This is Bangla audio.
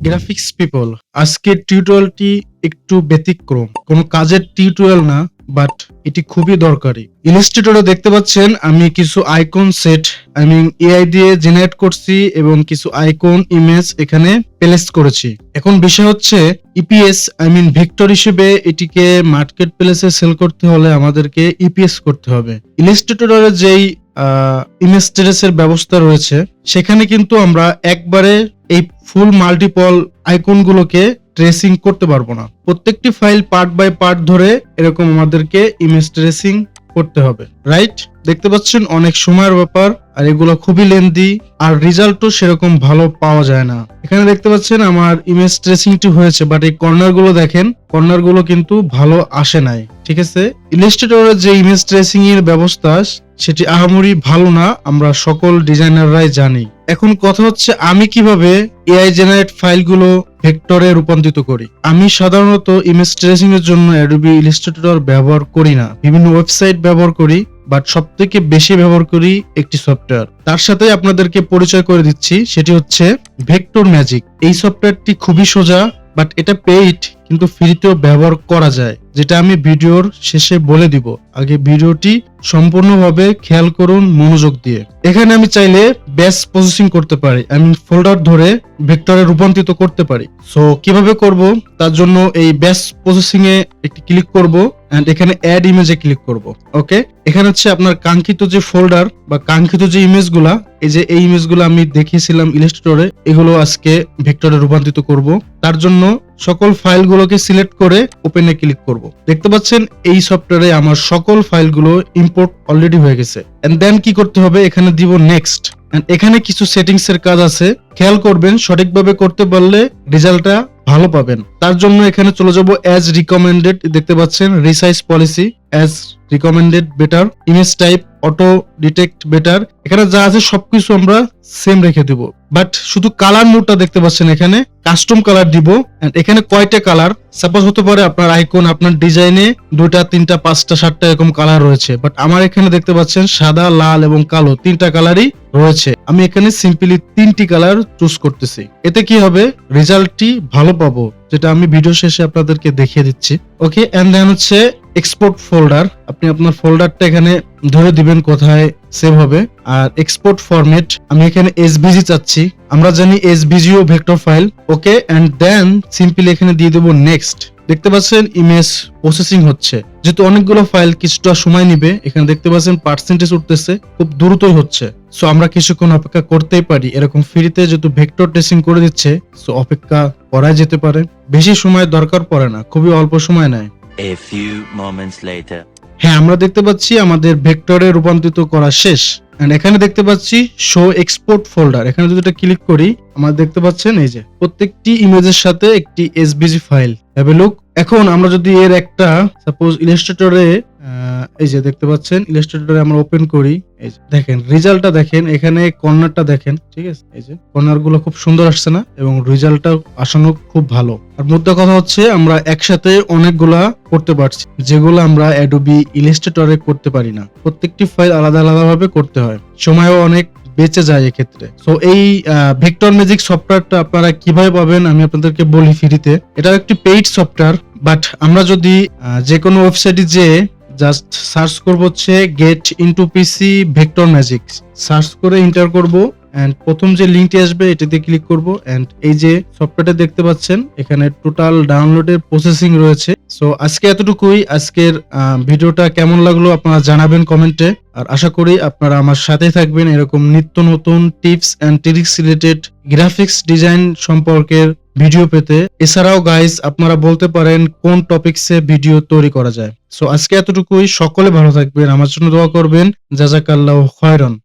গ্রাফিক্স পিপল, আজকের টিউটোরিয়ালটি একটু ব্যতিক্রম, কোনো কাজের টিউটোরিয়াল না, বাট এটি খুবই দরকারি। ইলাস্ট্রেটরে দেখতে পাচ্ছেন আমি কিছু আইকন সেট এআই দিয়ে জেনারেট করছি এবং কিছু আইকন ইমেজ এখানে প্লেস করেছি। এখন বিষয় হচ্ছে ইপিএস ভেক্টর হিসেবে এটিকে মার্কেট প্লেসে সেল করতে হলে আমাদেরকে ইপিএস করতে হবে। ইলাস্ট্রেটরের যেই ইমেজ ট্রেসের ব্যবস্থা রয়েছে সেখানে কিন্তু আমরা একবারে এই ফুল মাল্টিপল আইকনগুলোকে ট্রেসিং করতে পারবো না। প্রত্যেকটি ফাইল পার্ট বাই পার্ট ধরে এরকম আমাদেরকে ইমেজ ট্রেসিং করতে হবে, রাইট? দেখতে পাচ্ছেন অনেক সময়ের ব্যাপার, আর এগুলো খুবই লেন্দি, আর রেজাল্টও সেরকম ভালো পাওয়া যায় না। এখানে দেখতে পাচ্ছেন আমার ইমেজ ট্রেসিংটি হয়েছে, বাট এই কর্নার গুলো দেখেন, কর্নার গুলো কিন্তু ভালো আসে নাই। ঠিক আছে, ইলাস্ট্রেটরের যে ইমেজ ট্রেসিং এর ব্যবস্থা সেটি আহামরি ভালো না, আমরা সকল ডিজাইনাররাই জানি। এখন কথা হচ্ছে আমি কিভাবে এআই জেনারেট ফাইলগুলো ভেক্টরে রূপান্তরিত করি। আমি সাধারণত ইমেজ ট্রেসিং এর জন্য অ্যাডোবি ইলাস্ট্রেটর ব্যবহার করি না, বিভিন্ন ওয়েবসাইট ব্যবহার করি, বাট সবথেকে বেশি ব্যবহার করি একটি সফটওয়্যার। তার সাথে আপনাদেরকে পরিচয় করে দিচ্ছি, সেটি হচ্ছে ভেক্টর ম্যাজিক। এই সফটওয়্যারটি খুবই সোজা, বাট এটা পেইড, কিন্তু ফ্রিতেও ব্যবহার করা যায়, যেটা আমি ভিডিওর শেষে বলে দিব। আগে ভিডিওটি সম্পূর্ণভাবে খেয়াল করুন মনোযোগ দিয়ে। এখানে আমি চাইলে ব্যাচ প্রসেসিং করতে পারি, ফোল্ডার ধরে ভেক্টরে রূপান্তরিত করতে পারি। সো কিভাবে করব, তার জন্য এই ব্যাচ প্রসেসিং এ একটি ক্লিক করব এন্ড এখানে অ্যাড ইমেজে ক্লিক করব। ওকে, এখানে হচ্ছে আপনার কাঙ্ক্ষিত যে ফোল্ডার বা কাঙ্ক্ষিত যে ইমেজগুলা, এই ইমেজগুলো আমি দেখিয়েছিলাম ইলাস্ট্রেটরে, এগুলো আজকে ভেক্টরে রূপান্তরিত করব। তার জন্য সকল ফাইলগুলোকে সিলেক্ট করে ওপেনে ক্লিক করব। দেখতে পাচ্ছেন এই সফটওয়্যারে আমার সকল ফাইলগুলো ইম্পোর্ট অলরেডি হয়ে গেছে। এন্ড দেন কি করতে হবে, এখানে দিব নেক্সট। এখানে কিছু সেটিংস এর কাজ আছে, খেয়াল করবেন, সঠিকভাবে করতে পারলে রেজাল্টটা ভালো পাবেন। তার জন্য এখানে চলে যাব অ্যাজ রিকমেন্ডেড, দেখতে পাচ্ছেন resize policy, as recommended better, image type auto detect better. এখানে যা আছে সবকিছু আমরা সেম রেখে দিব, বাট শুধু কালার মোডটা দেখতে পাচ্ছেন এখানে কাস্টম কালার দিব। এখানে কয়টা কালার, সাপোজ হতে পারে আপনার আইকন, আপনার ডিজাইনে 2টা 3টা 5টা 7টা এরকম কালার রয়েছে, বাট আমার এখানে দেখতে পাচ্ছেন সাদা, লাল এবং কালো 3টা কালারই রয়েছে। আমি এখানে সিম্পলি 3টি কালার চুজ করতেছি। এতে কি হবে, রেজাল্টটি ভালো পাবো, যেটা আমি ভিডিও শেষে আপনাদেরকে দেখিয়ে দিচ্ছি। ওকে, এন্ড দেন হচ্ছে এক্সপোর্ট ফোল্ডার। আপনি আপনার ফোল্ডারটা এখানে ধরে দিবেন কোথায় সেভ হবে। আর এক্সপোর্ট ফরম্যাট আমি এখানে এসভিজি চাচ্ছি, আমরা জানি এসভিজিও vector file. Okay, and then simply এখানে দিয়ে দেবো নেক্সট। দেখতে পাচ্ছেন ইমেজ প্রসেসিং হচ্ছে, যেহেতু অনেকগুলো ফাইল কিছুটা সময় নিবে। এখানে দেখতে পাচ্ছেন পার্সেন্টেজ উঠতেছে, খুব দ্রুতই হচ্ছে। সো আমরা কিছুক্ষণ অপেক্ষা করতেই পারি, এরকম ফ্রিতে যেহেতু ভেক্টর ট্রেসিং করে দিচ্ছে, সো অপেক্ষা করা যেতে পারে। বেশি সময় দরকার পড়ে না, খুবই অল্প সময় নেয়। A few moments later. হ্যাঁ, আমরা দেখতে পাচ্ছি আমাদের ভেক্টরে রূপান্তরিত করা শেষ। এন্ড এখানে দেখতে পাচ্ছি শো এক্সপোর্ট ফোল্ডার, এখানে যদি এটা ক্লিক করি আমরা দেখতে পাচ্ছেন এই যে প্রত্যেকটি ইমেজের সাথে একটি SVG file. Have a look. এখন আমরা যদি এর একটা সাপোজ ইলাস্ট্রেটরে, এই যে দেখতে পাচ্ছেন ইলাস্ট্রেটরে আমরা ওপেন করি, এই যে দেখেন রেজাল্টটা দেখেন, এখানে কর্নারটা দেখেন, ঠিক আছে, এই যে কর্নার গুলো খুব সুন্দর আসছে না, এবং রেজাল্টটা আসানো খুব ভালো। আর মুদ্রা কথা হচ্ছে আমরা একসাথে অনেকগুলা করতে পারছি, যেগুলো আমরা অ্যাডোবি ইলাস্ট্রেটরে করতে পারি না। প্রত্যেকটি ফাইল আলাদা আলাদা ভাবে করতে হয়, সময়ও অনেক বেঁচে যায় এক্ষেত্রে। সো এই ভেক্টর ম্যাজিক সফটওয়্যারটা আপনারা কিভাবে পাবেন আমি আপনাদেরকে বলি ফ্রিতে। এটা একটি পেইড সফটওয়্যার, বাট আমরা যদি যে কোনো ওয়েবসাইটে যে জাস্ট সার্চ করব হচ্ছে গেট ইনটু পিসি ভেক্টর ম্যাজিক, সার্চ করে এন্টার করব, এন্ড প্রথম যে লিঙ্কটি আসবে এটাতে ক্লিক করব। এন্ড এই যে সফটওয়্যারটা দেখতে পাচ্ছেন এখানে টোটাল ডাউনলোডের প্রসেসিং রয়েছে। সো আজকে এতটুকুই। আজকের ভিডিওটা কেমন লাগলো আপনারা জানাবেন কমেন্টে, আর আশা করি আপনারা আমার সাথে থাকবেন এরকম নিত্য নতুন tips and tricks related graphics design সম্পর্কের ভিডিও পেতে। এছাড়াও গাইস আপনারা বলতে পারেন কোন টপিকসে ভিডিও তৈরি করা যায়। সো আজকে এতটুকুই, সকলে ভালো থাকবেন, আমার জন্য দোয়া করবেন। জাযাকাল্লাহু খায়রান।